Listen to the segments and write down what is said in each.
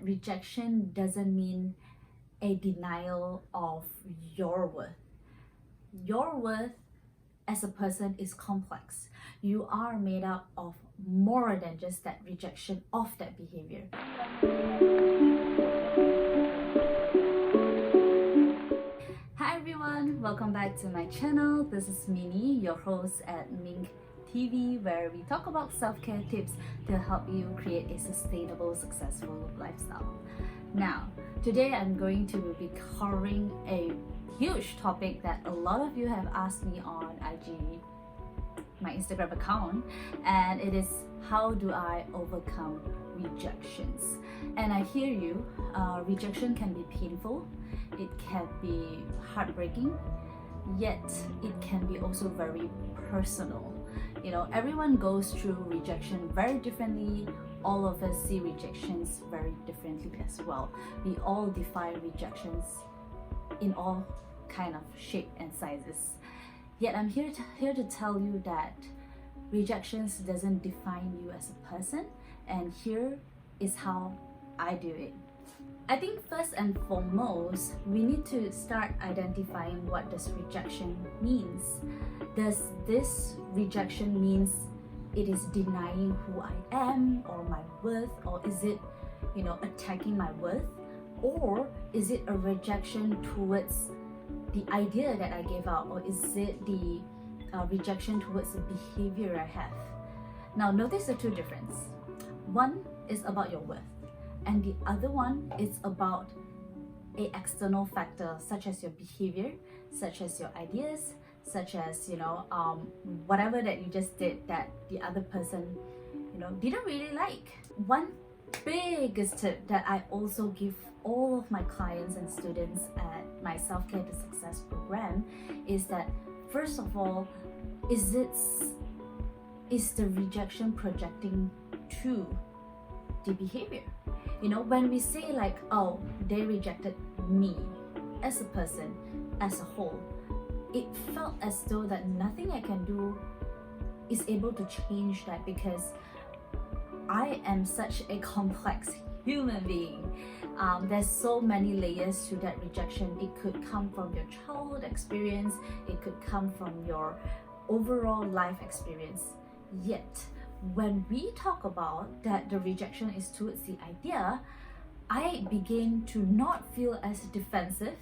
rejection doesn't mean a denial of your worth. Your worth as a person is complex. You are made up of more than just that rejection of that behavior. Hi everyone, welcome back to my channel. This is Minnie, your host at Mink TV, where we talk about self-care tips to help you create a sustainable, successful lifestyle. Now, today I'm going to be covering a huge topic that a lot of you have asked me on IG, my Instagram account, and it is how do I overcome rejections? And I hear you, rejection can be painful, it can be heartbreaking, yet it can be also very personal. You know, everyone goes through rejection very differently. All of us see rejections very differently as well. We all define rejections in all kind of shape and sizes. Yet I'm here to tell you that rejections doesn't define you as a person, and here is how I do it. I think first and foremost, we need to start identifying what does rejection means. Does this rejection means it is denying who I am or my worth, or is it, attacking my worth? Or is it a rejection towards the idea that I gave out, or is it the rejection towards the behavior I have? Now notice the two differences. One is about your worth, and the other one is about a external factor such as your behavior, such as your ideas, such as whatever that you just did that the other person didn't really like. One biggest tip that I also give all of my clients and students at my Self-Care to Success program is that, first of all, is the rejection projecting to the behavior? When we say like, oh, they rejected me as a person, as a whole, it felt as though that nothing I can do is able to change that, because I am such a complex human being. There's so many layers to that rejection. It could come from your childhood experience, it could come from your overall life experience. Yet, when we talk about that the rejection is towards the idea, I begin to not feel as defensive.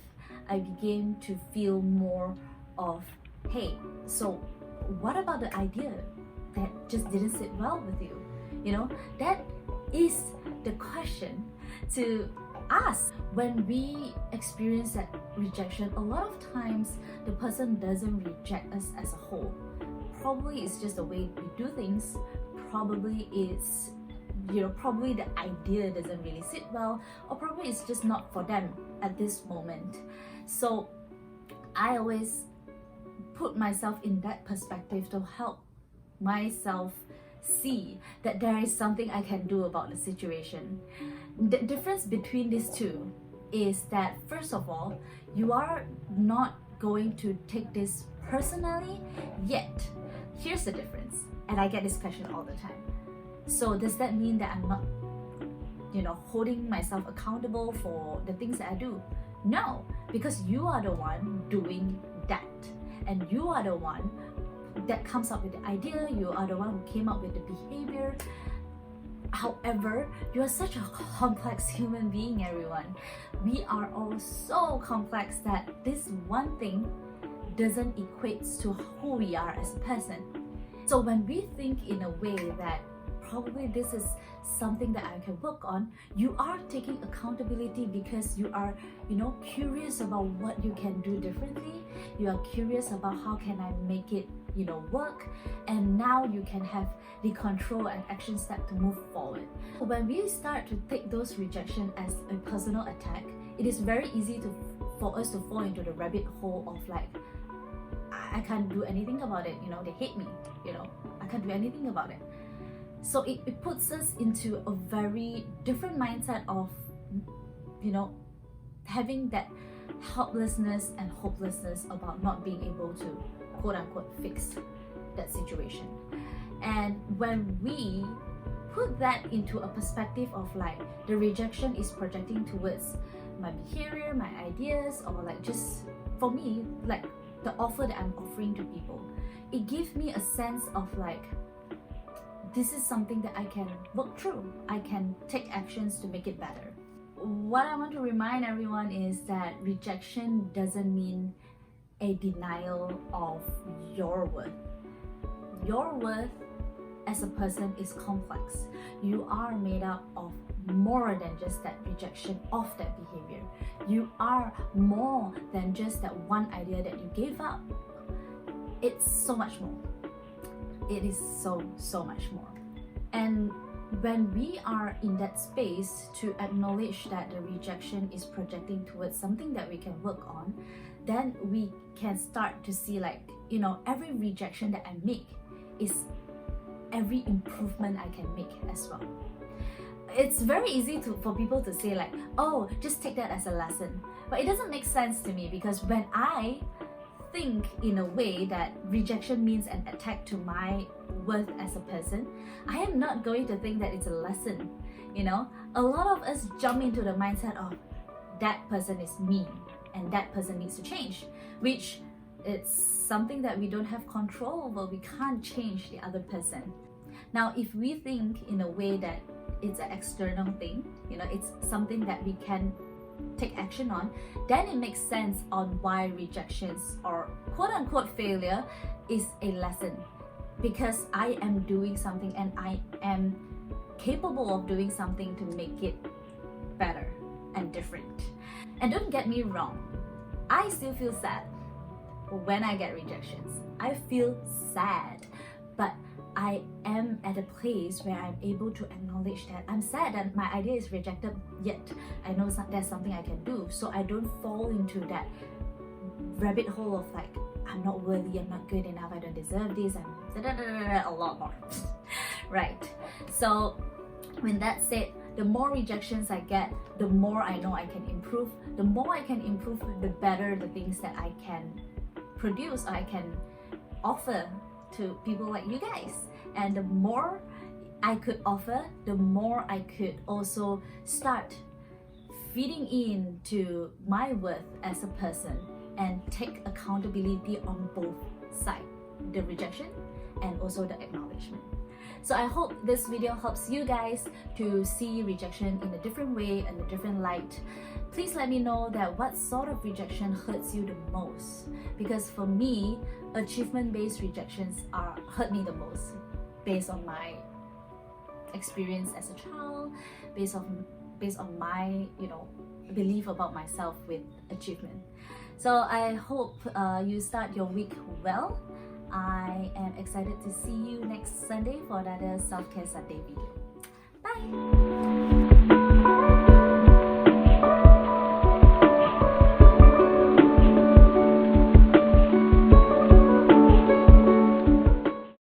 I begin to feel more of, hey, so what about the idea that just didn't sit well with you? That is the question to ask. When we experience that rejection, a lot of times the person doesn't reject us as a whole. Probably it's just the way we do things. Probably it's probably the idea doesn't really sit well, or probably it's just not for them at this moment. So I always put myself in that perspective to help myself see that there is something I can do about the situation. The difference between these two is that, first of all, you are not going to take this personally, yet here's the difference, and I get this question all the time. So does that mean that I'm not holding myself accountable for the things that I do? No, because you are the one doing that, and you are the one that comes up with the idea, you are the one who came up with the behavior. However, you are such a complex human being, everyone. We are all so complex that this one thing doesn't equate to who we are as a person. So when we think in a way that probably this is something that I can work on, you are taking accountability because you are curious about what you can do differently. You are curious about how can I make it work, and now you can have the control and action step to move forward. When we start to take those rejections as a personal attack, it is very easy for us to fall into the rabbit hole of like, I can't do anything about it, they hate me, I can't do anything about it. So it puts us into a very different mindset of having that helplessness and hopelessness about not being able to quote unquote fix that situation. And when we put that into a perspective of like the rejection is projecting towards my behavior, my ideas, or like just for me, like the offer that I'm offering to people, it gives me a sense of like, this is something that I can work through. I can take actions to make it better. What I want to remind everyone is that rejection doesn't mean a denial of your worth. Your worth as a person is complex. You are made up of more than just that rejection of that behavior. You are more than just that one idea that you gave up. It's so much more. It is so much more. And when we are in that space to acknowledge that the rejection is projecting towards something that we can work on, then we can start to see like, you know, every rejection that I make is every improvement I can make as well. It's very easy for people to say like, oh, just take that as a lesson. But it doesn't make sense to me, because when I think in a way that rejection means an attack to my worth as a person, I am not going to think that it's a lesson. You know, a lot of us jump into the mindset of that person is mean and that person needs to change, which it's something that we don't have control over. We can't change the other person. Now, if we think in a way that it's an external thing, you know, it's something that we can take action on, then it makes sense on why rejections or quote-unquote failure is a lesson, because I am doing something and I am capable of doing something to make it better and different. And don't get me wrong, I still feel sad when I get rejections. I feel sad, but I am at a place where I'm able to acknowledge that I'm sad and my idea is rejected, yet I know there's something I can do, so I don't fall into that rabbit hole of like, I'm not worthy, I'm not good enough, I don't deserve this, and a lot more. Right? So when that's said, the more rejections I get, the more I know I can improve. The more I can improve, the better the things that I can produce, I can offer to people like you guys. And the more I could offer, the more I could also start feeding into my worth as a person and take accountability on both sides, the rejection and also the acknowledgement. So I hope this video helps you guys to see rejection in a different way and a different light. Please let me know that what sort of rejection hurts you the most, because for me, achievement-based rejections hurt me the most, based on my experience as a child, based on my, you know, belief about myself with achievement. So I hope you start your week well. I am excited to see you next Sunday for another Self-Care Sunday video. Bye!